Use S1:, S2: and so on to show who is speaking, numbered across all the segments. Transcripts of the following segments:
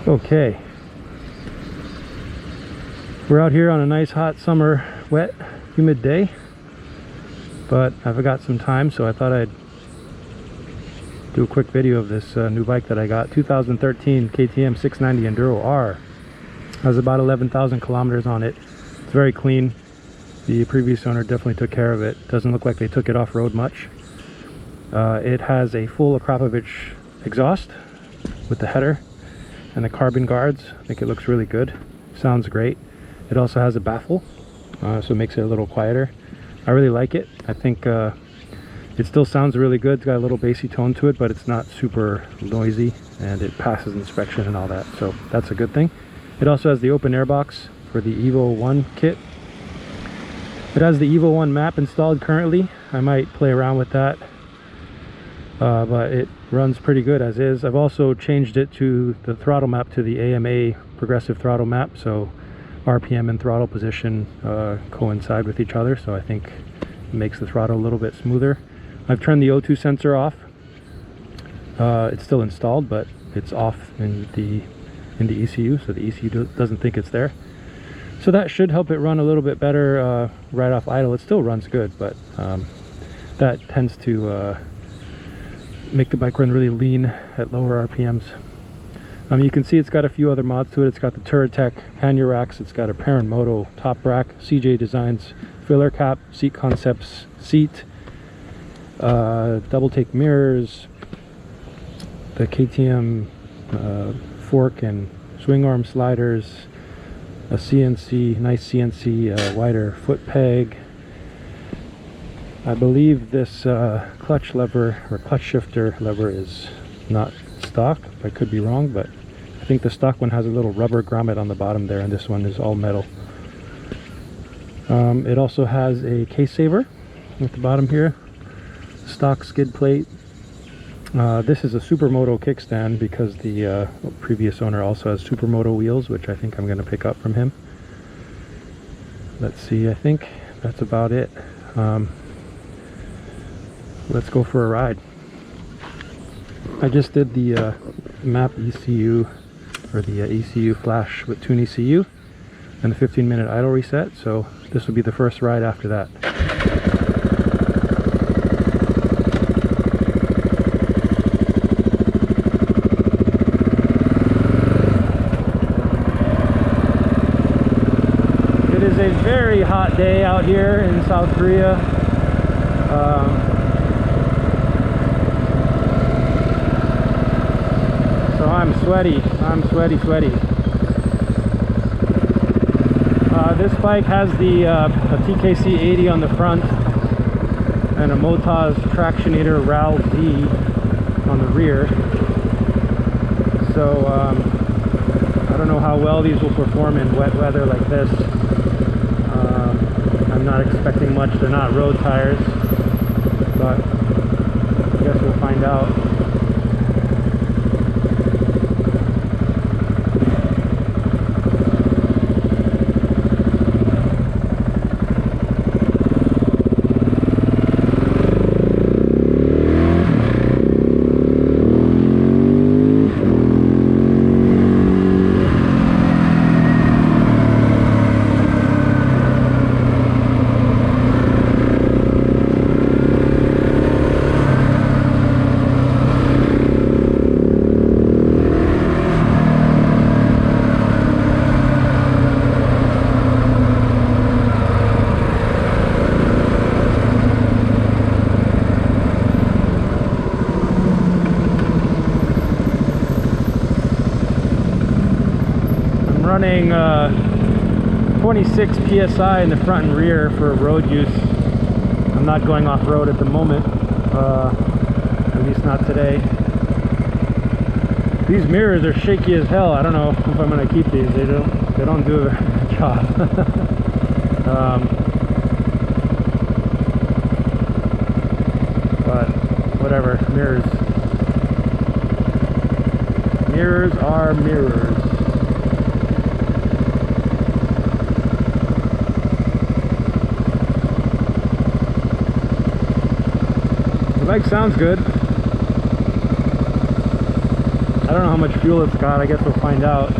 S1: Okay, we're out here on a nice hot summer, wet, humid day, but I've got some time, so I thought I'd do a quick video of this new bike that I got. 2013 KTM 690 Enduro R. Has about 11,000 kilometers on it. It's very clean. The previous owner definitely took care of it. Doesn't look like they took it off-road much. It has a full Akrapovic exhaust with the header and the carbon guards. I think it looks really good. Sounds great. It also has a baffle, so it makes it a little quieter. I really like it. I think it still sounds really good. It's got a little bassy tone to it, but it's not super noisy, and it passes inspection and all that, so that's a good thing. It also has the open air box for the Evo 1 kit. It has the Evo 1 map installed currently. I might play around with that, but it runs pretty good as is. I've also changed it to the throttle map to the AMA progressive throttle map, so RPM and throttle position coincide with each other, so I think it makes the throttle a little bit smoother. I've turned the O2 sensor off. It's still installed, but it's off in the ECU, so the ECU doesn't think it's there. So that should help it run a little bit better right off idle. It still runs good, but that tends to make the bike run really lean at lower RPMs. You can see it's got a few other mods to it. It's got the Touratech pannier racks. It's got a Parent Moto top rack, CJ Designs filler cap, seat concepts seat, double take mirrors, the KTM fork and swing arm sliders, a CNC, nice CNC wider foot peg. I believe this clutch lever or clutch shifter lever is not stock. I could be wrong, but I think the stock one has a little rubber grommet on the bottom there, and this one is all metal. It also has a case saver at the bottom here, stock skid plate. This is a Supermoto kickstand because the previous owner also has Supermoto wheels, which I think I'm going to pick up from him. Let's see, I think that's about it. Let's go for a ride. I just did the map ECU, or the ECU flash with Tune ECU, and the 15-minute idle reset, so this will be the first ride after that. It is a very hot day out here in South Korea. So I'm sweaty. This bike has the a TKC 80 on the front and a Motaz Tractionator RAL Z on the rear. So I don't know how well these will perform in wet weather like this. I'm not expecting much. They're not road tires, but I guess we'll find out. Running 26 psi in the front and rear for road use. I'm not going off-road at the moment, at least not today. These mirrors are shaky as hell. I don't know if I'm going to keep these. They don't do a very good job. But whatever, mirrors. Mirrors are mirrors. The bike sounds good. I don't know how much fuel it's got. I guess we'll find out.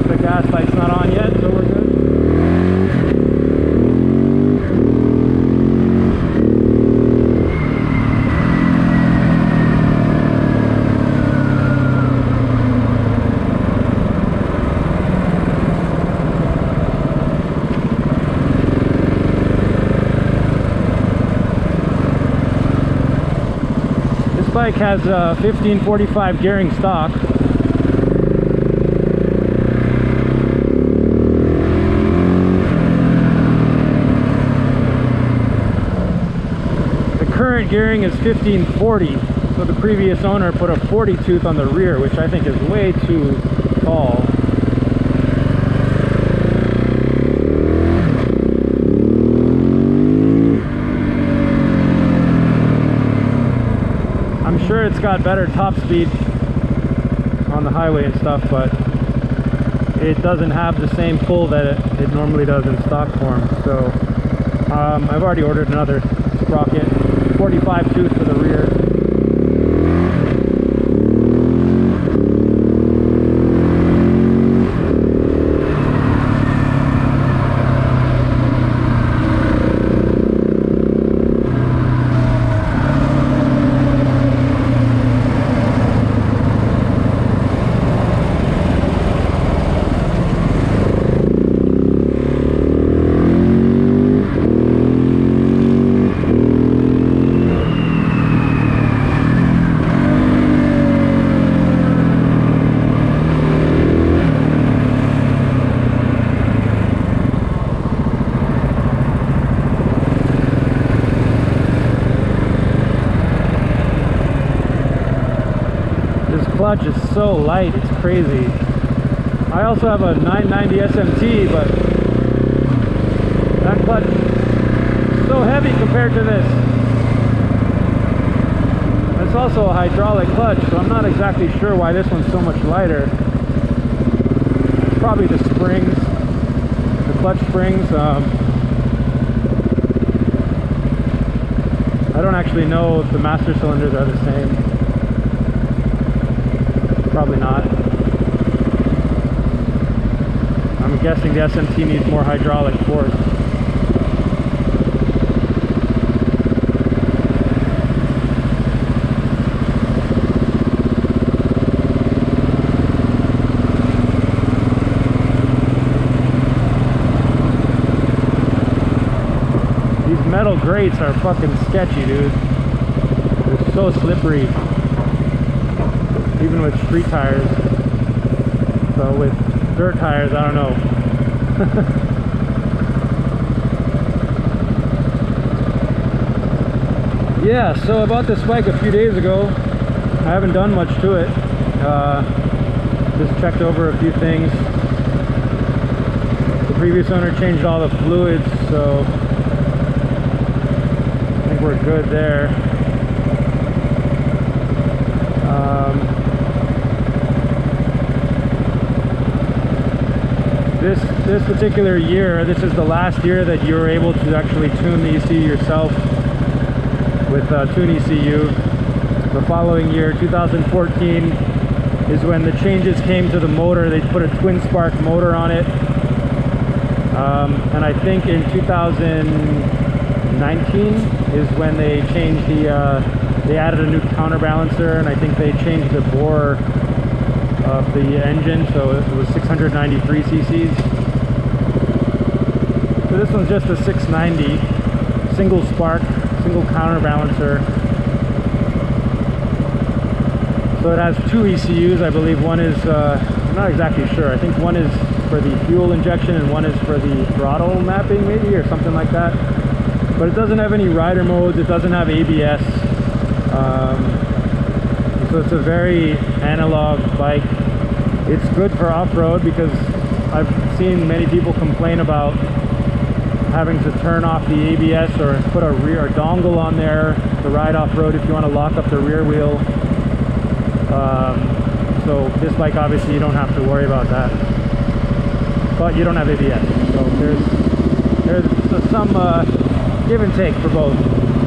S1: The gas light's not on yet, so we're good. This bike has 1545 gearing stock. The current gearing is 1540, so the previous owner put a 40 tooth on the rear, which I think is way too tall. I'm sure it's got better top speed on the highway and stuff, but it doesn't have the same pull that it normally does in stock form. So I've already ordered another sprocket, 45 tooth for the rear. Clutch is so light, it's crazy. I also have a 990 SMT, but that clutch is so heavy compared to this. It's also a hydraulic clutch, so I'm not exactly sure why this one's so much lighter. It's probably the springs, the clutch springs. I don't actually know if the master cylinders are the same. Probably not. I'm guessing the SMT needs more hydraulic force. These metal grates are fucking sketcy, dude. They're so slippery. Even with street tires. So with dirt tires, I don't know. Yeah, so I bought this bike a few days ago. I haven't done much to it. Just checked over a few things. The previous owner changed all the fluids, so I think we're good there. This particular year, this is the last year that you're able to actually tune the ECU yourself with Tune ECU. The following year, 2014, is when the changes came to the motor. They put a twin spark motor on it, and I think in 2019 is when they changed they added a new counterbalancer, and I think they changed the bore of the engine, so it was 693 cc's. So this one's just a 690, single spark, single counterbalancer. So it has two ECUs, I believe. One is, I'm not exactly sure, I think one is for the fuel injection and one is for the throttle mapping maybe, or something like that. But it doesn't have any rider modes, it doesn't have ABS. So it's a very analog bike. It's good for off-road because I've seen many people complain about having to turn off the ABS or put a rear dongle on there to ride off-road if you want to lock up the rear wheel. So this bike, obviously you don't have to worry about that, but you don't have ABS, so there's some give and take for both.